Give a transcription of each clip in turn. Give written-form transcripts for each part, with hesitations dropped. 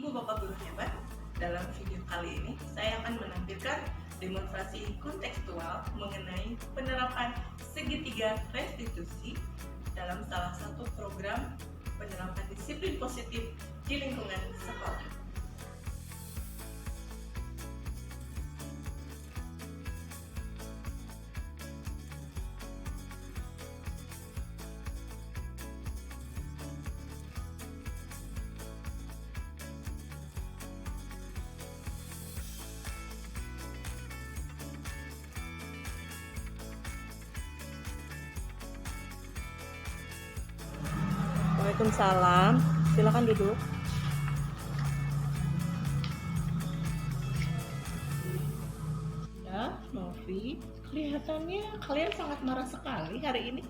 Ibu Bapak Guru hebat, dalam video kali ini saya akan menampilkan demonstrasi kontekstual mengenai penerapan segitiga restitusi dalam salah satu program penerapan disiplin positif di lingkungan sekolah. Waalaikumsalam, silakan duduk. Ya, Novi, kelihatannya kalian sangat marah sekali hari ini.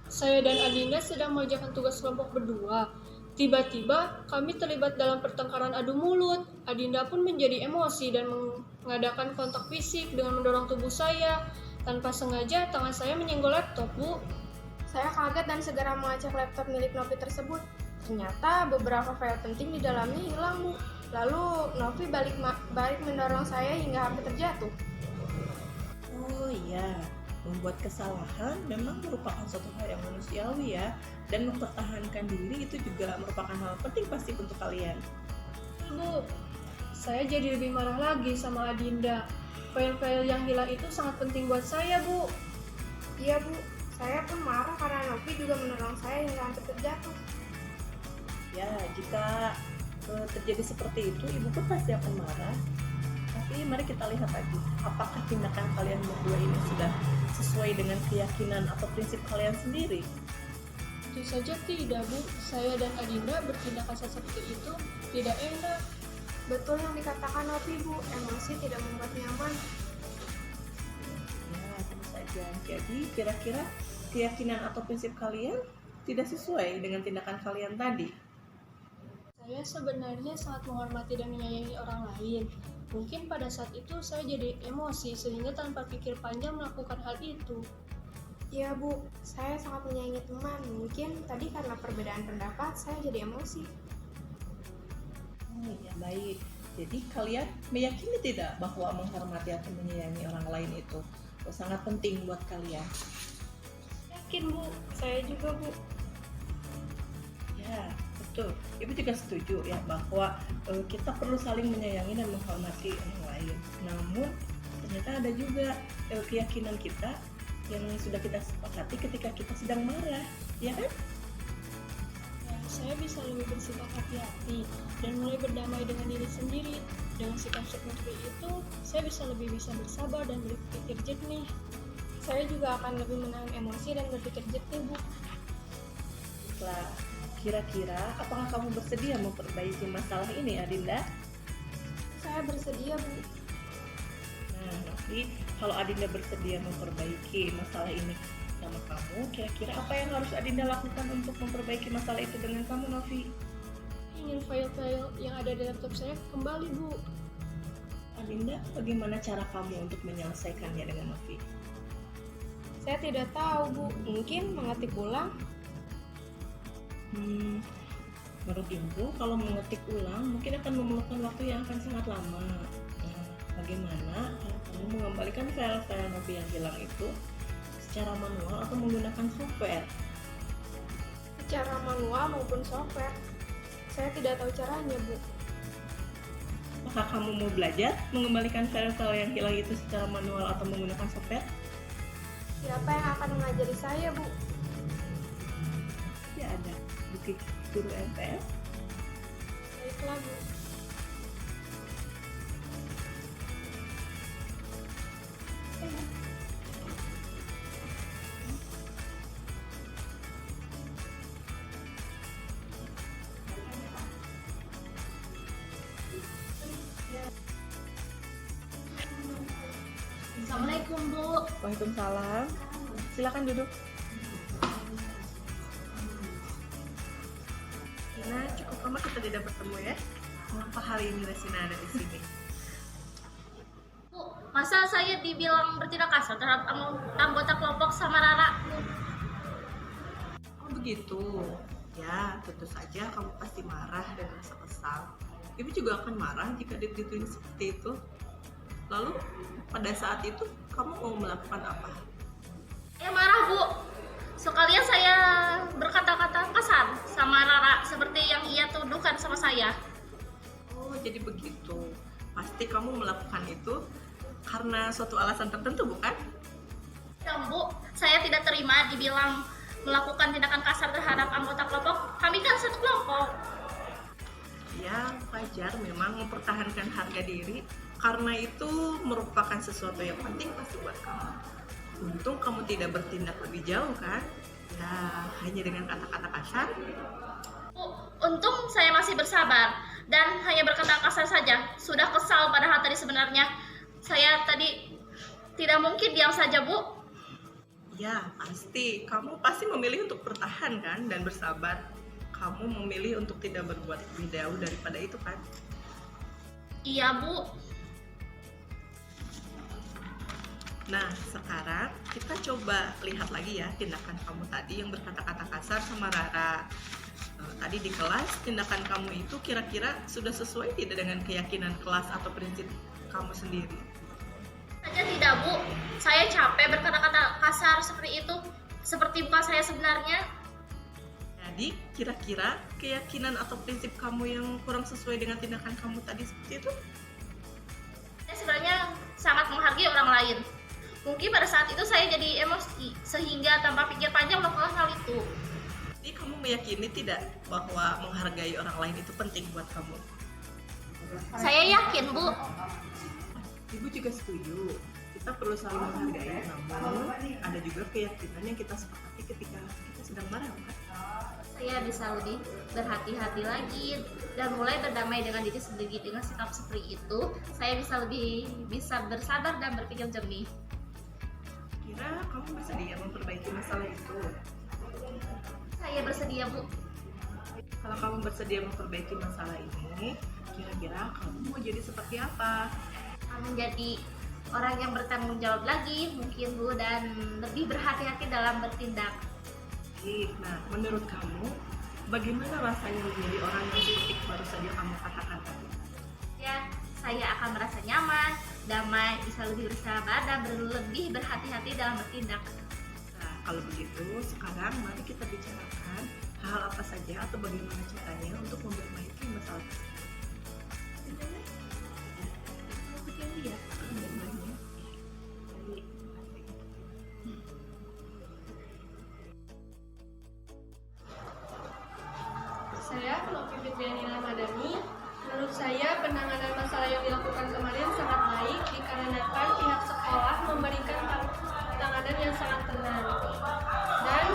Saya dan Adinda sedang mengerjakan tugas kelompok berdua. Tiba-tiba kami terlibat dalam pertengkaran adu mulut. Adinda pun menjadi emosi dan mengadakan kontak fisik dengan mendorong tubuh saya. Tanpa sengaja tangan saya menyenggol laptop, Bu. Saya kaget dan segera mengecek laptop milik Novi tersebut. Ternyata beberapa file penting di dalamnya hilang, Bu. Lalu Novi balik mendorong saya hingga hampir terjatuh. Oh iya, membuat kesalahan memang merupakan suatu hal yang manusiawi ya. Dan mempertahankan diri itu juga merupakan hal penting pasti untuk kalian. Bu, saya jadi lebih marah lagi sama Adinda. File-file yang hilang itu sangat penting buat saya, Bu. Iya, Bu. Saya pun marah karena Novi juga mendorong saya hingga hampir terjatuh. Ya, jika terjadi seperti itu, ibu pun pasti akan marah. Tapi mari kita lihat lagi, apakah tindakan kalian berdua ini sudah sesuai dengan keyakinan atau prinsip kalian sendiri? Tentu saja tidak, Bu. Saya dan Adinda bertindakan seperti itu tidak enak. Betul yang dikatakan Novi, Bu. Emosi tidak membuat nyaman. Ya, tentu saja. Jadi, kira-kira keyakinan atau prinsip kalian tidak sesuai dengan tindakan kalian tadi. Saya sebenarnya sangat menghormati dan menyayangi orang lain. Mungkin pada saat itu saya jadi emosi sehingga tanpa pikir panjang melakukan hal itu. Iya, Bu. Saya sangat menyayangi teman. Mungkin tadi karena perbedaan pendapat saya jadi emosi. Oh ya, baik. Jadi kalian meyakini tidak bahwa menghormati atau menyayangi orang lain itu sangat penting buat kalian? Yakin, Bu. Saya juga, Bu. Ya, betul. Ibu juga setuju ya bahwa kita perlu saling menyayangi dan menghormati orang lain. Namun ternyata ada juga keyakinan kita yang sudah kita sepakati ketika kita sedang marah, ya kan? Ya, saya bisa lebih bersikap hati-hati dan mulai berdamai dengan diri sendiri. Dengan sikap seperti itu, saya lebih bisa bersabar dan berpikir jernih. Saya juga akan lebih menahan emosi dan berpikir jernih, Bu. Baiklah, kira-kira apakah kamu bersedia memperbaiki masalah ini, Adinda? Saya bersedia, Bu. Nah, Novi, kalau Adinda bersedia memperbaiki masalah ini sama kamu, kira-kira apa yang harus Adinda lakukan untuk memperbaiki masalah itu dengan kamu, Novi? Ingin file-file yang ada di laptop saya kembali, Bu. Adinda, bagaimana cara kamu untuk menyelesaikannya dengan Novi? Saya tidak tahu, Bu. Mungkin mengetik ulang. Menurut Ibu, kalau mengetik ulang mungkin akan memerlukan waktu yang akan sangat lama. Nah, bagaimana kalau kamu mengembalikan file-file Novi yang hilang itu secara manual atau menggunakan software? Secara manual maupun software. Saya tidak tahu caranya, Bu. Apakah kamu mau belajar mengembalikan file-file yang hilang itu secara manual atau menggunakan software? Siapa yang akan mengajari saya, Bu? Ya, ada Bukit Guru MPS. Baiklah, Bu. Assalamualaikum, Bu. Waalaikumsalam. Silakan duduk. Nah, cukup lama kita tidak bertemu ya. Mengapa hari ini Resina ada di sini? Bu, masa saya dibilang bertindak kasar terhadap anggota kelompok sama Rara? Oh begitu. Ya, tentu saja kamu pasti marah dan merasa kesal. Ibu juga akan marah jika digituin seperti itu. Lalu pada saat itu kamu mau melakukan apa? Ya marah Bu, sekalian saya berkata-kata kasar sama Rara seperti yang ia tuduhkan sama saya. Oh, jadi begitu. Pasti kamu melakukan itu karena suatu alasan tertentu, bukan? Ya Bu, saya tidak terima dibilang melakukan tindakan kasar terhadap anggota kelompok. Kami kan satu kelompok. Ya, wajar memang mempertahankan harga diri karena itu merupakan sesuatu yang penting pasti buat kamu. Untung kamu tidak bertindak lebih jauh kan? Ya, hanya dengan kata-kata kasar. Bu, untung saya masih bersabar dan hanya berkata kasar saja. Sudah kesal padahal tadi sebenarnya saya tadi tidak mungkin diam saja Bu. Ya, pasti. Kamu pasti memilih untuk bertahan kan dan bersabar. Kamu memilih untuk tidak berbuat lebih jauh daripada itu kan? Iya Bu. Nah, sekarang kita coba lihat lagi ya tindakan kamu tadi yang berkata-kata kasar sama Rara. Tadi di kelas, tindakan kamu itu kira-kira sudah sesuai tidak dengan keyakinan kelas atau prinsip kamu sendiri? Saja tidak Bu, saya capek berkata-kata kasar seperti itu, seperti bukan saya sebenarnya. Jadi, kira-kira keyakinan atau prinsip kamu yang kurang sesuai dengan tindakan kamu tadi seperti itu? Saya sebenarnya sangat menghargai orang lain. Mungkin pada saat itu saya jadi emosi, sehingga tanpa pikir panjang melakukan hal itu. Jadi kamu meyakini tidak bahwa menghargai orang lain itu penting buat kamu? Saya yakin Bu. Ibu juga setuju. Kita perlu saling menghargai, namun ada juga keyakinan yang kita sepakati ketika kita sedang marah, kan? Saya bisa lebih berhati-hati lagi dan mulai berdamai dengan diri sendiri. Dengan sikap seperti itu, saya bisa bersabar dan berpikir jernih. Kira kamu bersedia memperbaiki masalah itu? Saya bersedia Bu. Kalau kamu bersedia memperbaiki masalah ini, kira-kira kamu mau jadi seperti apa? Menjadi orang yang bertanggung jawab lagi mungkin Bu, dan lebih berhati-hati dalam bertindak. Nah, menurut kamu, bagaimana rasanya menjadi orang yang seperti baru saja kamu katakan tadi? Ya, saya akan merasa nyaman, damai, bisa lebih bersabar dan lebih berhati-hati dalam bertindak. Nah, kalau begitu, sekarang mari kita bicarakan hal apa saja atau bagaimana caranya untuk memperbaiki masalah tersebut. Ya, Saya Novi Fitriani Ramadhani. Menurut saya penanganan masalah yang dilakukan kemarin sangat baik dikarenakan pihak sekolah memberikan penanganan yang sangat tenang. Dan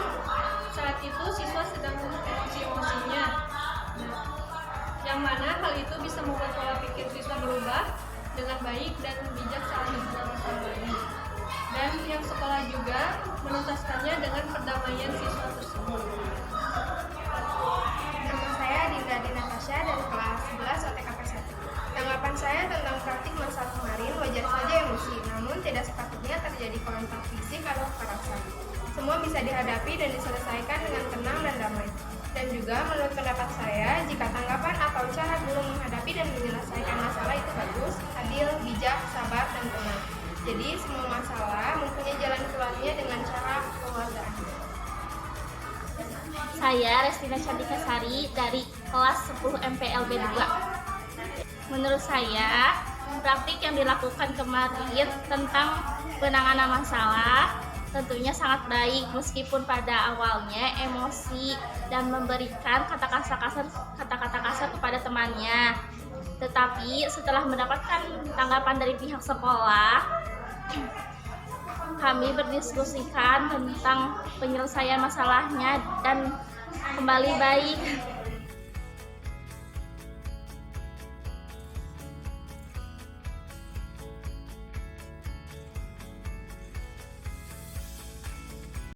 saat itu siswa sedang emosi-emosinya. Yang mana hal itu bisa membuat pola pikir siswa berubah dengan baik dan bijak saat menghadapi masalah ini. Dan pihak sekolah juga menuntaskannya dengan perdamaian siswa tersebut. Nama saya Dinda Natasha dari kelas 11 OTKP 1. Tanggapan saya tentang praktik masalah kemarin wajar saja emosi, namun tidak sepatutnya terjadi kontak fisik atau kekerasan. Semua bisa dihadapi dan diselesaikan dengan tenang dan damai. Dan juga menurut pendapat saya, jika tanggapan atau cara guru menghadapi dan menyelesaikan masalah itu bagus, adil, bijak, sabar, dan tenang. Jadi semua masalah mempunyai jalan keluarnya dengan cara kekeluargaan. Saya Restina Cantika Sari dari kelas 10 MPLB 2. Menurut saya, praktik yang dilakukan kemarin tentang penanganan masalah tentunya sangat baik, meskipun pada awalnya emosi dan memberikan kata-kata kasar kepada temannya. Tetapi setelah mendapatkan tanggapan dari pihak sekolah, kami berdiskusikan tentang penyelesaian masalahnya dan kembali baik.